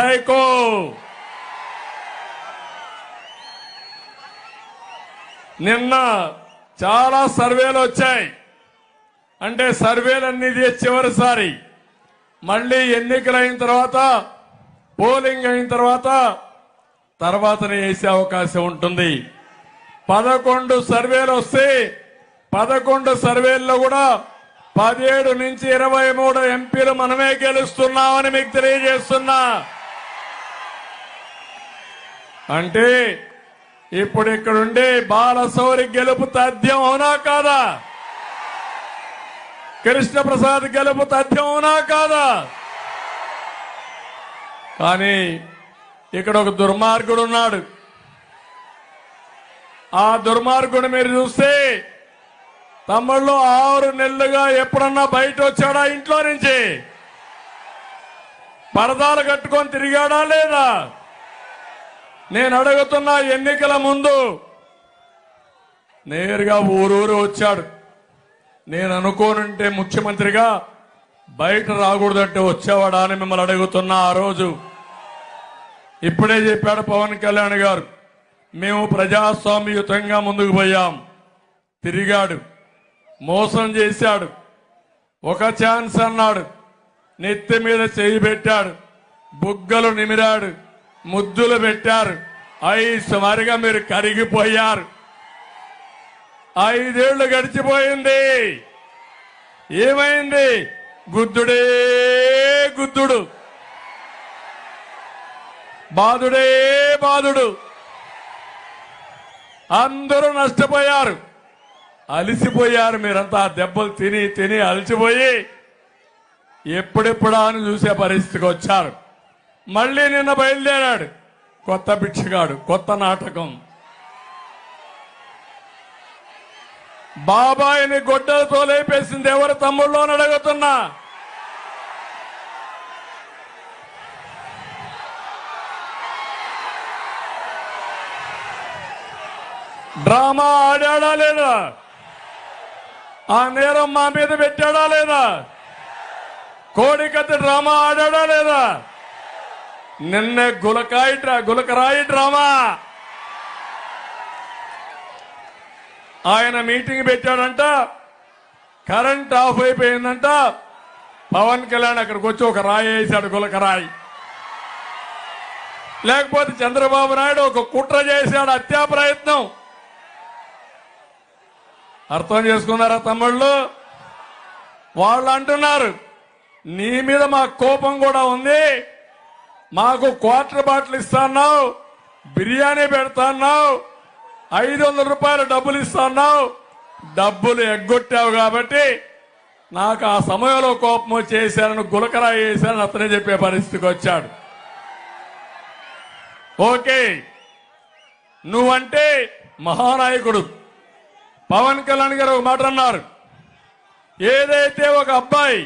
Psycho. నిన్న చాలా సర్వేలు వచ్చాయి. అంటే సర్వేలన్నీ చివరిసారి మళ్ళీ ఎన్నికలైన తర్వాత పోలింగ్ అయిన తర్వాతనే వేసే అవకాశం ఉంటుంది. 11 సర్వేలు వస్తే 11 సర్వేల్లో కూడా 17 నుంచి 23 ఎంపీలు మనమే గెలుస్తున్నామని మీకు తెలియజేస్తున్నా. అంటే ఇప్పుడు ఇక్కడుండే బాలశౌరి గెలుపు తథ్యం అవునా కాదా? కృష్ణప్రసాద్ గెలుపు తథ్యం అవునా కాదా? కానీ ఇక్కడ ఒక దుర్మార్గుడు ఉన్నాడు. ఆ దుర్మార్గుడు మీరు చూస్తే తమ్ముళ్ళు 6 నెలలుగా ఎప్పుడన్నా బయట వచ్చాడా? ఇంట్లో నుంచి పరదాలు కట్టుకొని తిరిగాడా లేదా? నేను అడుగుతున్నా, ఎన్నికల ముందు నేరుగా ఊరూరు వచ్చాడు. నేను అనుకోనుంటే ముఖ్యమంత్రిగా బయట రాకూడదంటే వచ్చేవాడా అని మిమ్మల్ని అడుగుతున్నా. ఆ రోజు ఇప్పుడే చెప్పాడు పవన్ కళ్యాణ్ గారు, మేము ప్రజాస్వామ్యయుతంగా ముందుకు పోయాం. తిరిగాడు, మోసం చేశాడు, ఒక ఛాన్స్ అన్నాడు, నెత్తి మీద చేయి పెట్టాడు, బుగ్గలు నిమిరాడు, ముద్దులు పెట్టారు. 5 మరిగా మీరు కరిగిపోయారు. 5 ఏళ్లు గడిచిపోయింది. ఏమైంది? గుద్దుడే గుద్దుడు, బాధుడే బాధుడు. అందరూ నష్టపోయారు, అలిసిపోయారు. మీరంతా దెబ్బలు తిని తిని అలసిపోయి ఎప్పుడెప్పుడా అని చూసే పరిస్థితికి వచ్చారు. మళ్ళీ నిన్న బయలుదేరాడు కొత్త బిచ్చగాడు, కొత్త నాటకం. బాబాయిని గొడ్డలతో లేపేసింది ఎవరు తమ్ముళ్ళు అని అడుగుతున్నా. డ్రామా ఆడాడా లేదా? ఆ నేరం మా మీద పెట్టాడా లేదా? కోడికత్తి డ్రామా ఆడాడా లేదా? నిన్నే గులకరాయి డ్రామా. ఆయన మీటింగ్ పెట్టాడంట, కరెంట్ ఆఫ్ అయిపోయిందంట. పవన్ కళ్యాణ్ అక్కడికి వచ్చి ఒక రాయి వేశాడు, గులకరాయి. లేకపోతే చంద్రబాబు నాయుడు ఒక కుట్ర చేశాడు, హత్యా ప్రయత్నం. అర్థం చేసుకున్నారా తమ్ముళ్ళు? వాళ్ళు అంటున్నారు, నీ మీద మాకు కోపం కూడా ఉంది, మాకు క్వార్టర్ బాటిల్ ఇస్తాన్నావు, బిర్యానీ పెడతాన్నావు, 500 రూపాయలు డబ్బులు ఇస్తాన్నావు, డబ్బులు ఎగ్గొట్టావు కాబట్టి నాకు ఆ సమయంలో కోపం వచ్చేసారని గులకరాయి వేశారని అతనే చెప్పే పరిస్థితికి వచ్చాడు. ఓకే, నువ్వంటే మహానాయకుడు. పవన్ కళ్యాణ్ గారు ఒక మాట అన్నారు, ఏదైతే ఒక అబ్బాయి,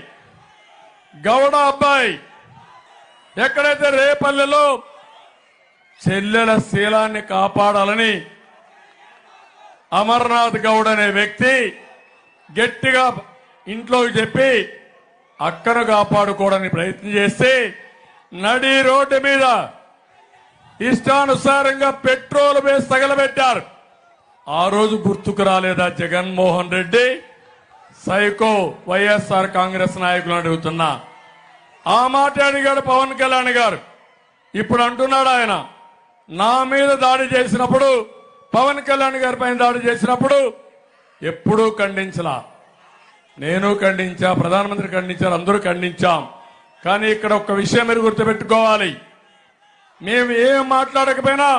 గౌడ అబ్బాయి, ఎక్కడైతే రేపల్లెలో చెల్లెల శీలాన్ని కాపాడాలని అమర్నాథ్ గౌడ్ అనే వ్యక్తి గట్టిగా ఇంట్లోకి చెప్పి అక్కను కాపాడుకోవడానికి ప్రయత్నం చేస్తే నడి రోడ్డు మీద ఇష్టానుసారంగా పెట్రోల్ వేసి తగలబెట్టారు. ఆ రోజు గుర్తుకు రాలేదా జగన్మోహన్ రెడ్డి? సైకో వైఎస్ఆర్ కాంగ్రెస్ నాయకులు అడుగుతున్నా. ఆ మాట అడిగాడు పవన్ కళ్యాణ్ గారు. ఇప్పుడు అంటున్నాడు ఆయన, నా మీద దాడి చేసినప్పుడు, పవన్ కళ్యాణ్ గారి పైన దాడి చేసినప్పుడు ఎప్పుడూ ఖండించలా. నేను ఖండించా, ప్రధానమంత్రి ఖండించారు, అందరూ ఖండించాం. కానీ ఇక్కడ ఒక విషయం మీరు గుర్తుపెట్టుకోవాలి, మేము ఏం మాట్లాడకపోయినా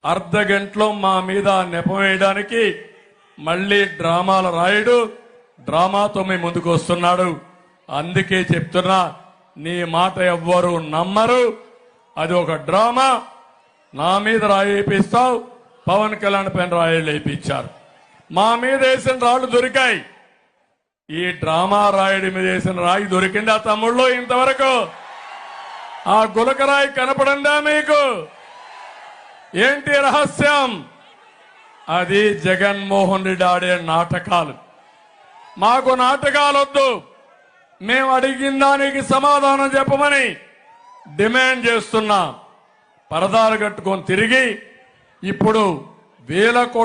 అర్ధ గంటలో మా మీద నెపం వేయడానికి మళ్ళీ డ్రామాలు రాయడు, డ్రామాతో మేము ముందుకు వస్తున్నాడు. అందుకే చెప్తున్నా, నీ మాట ఎవ్వరూ నమ్మరు, అది ఒక డ్రామా. నా మీద రాయి వేపిస్తావు, పవన్ కళ్యాణ్ పైన రాయిలు వేయించారు. మా మీద వేసిన రాళ్లు దొరికాయి, ఈ డ్రామా రాయుడి మీద వేసిన రాయి దొరికిందా తమ్ముళ్ళు? ఇంతవరకు ఆ గులకరాయి కనపడిందా మీకు? ఏంటి రహస్యం? అది జగన్మోహన్ రెడ్డి ఆడే నాటకాలు. మాకు నాటకాలొద్దు, మేము అడిగిన దానికి సమాధానం చెప్పమని డిమాండ్ చేస్తున్నా పరదాలు కట్టుకొని తిరిగి ఇప్పుడు వేల కోట్ల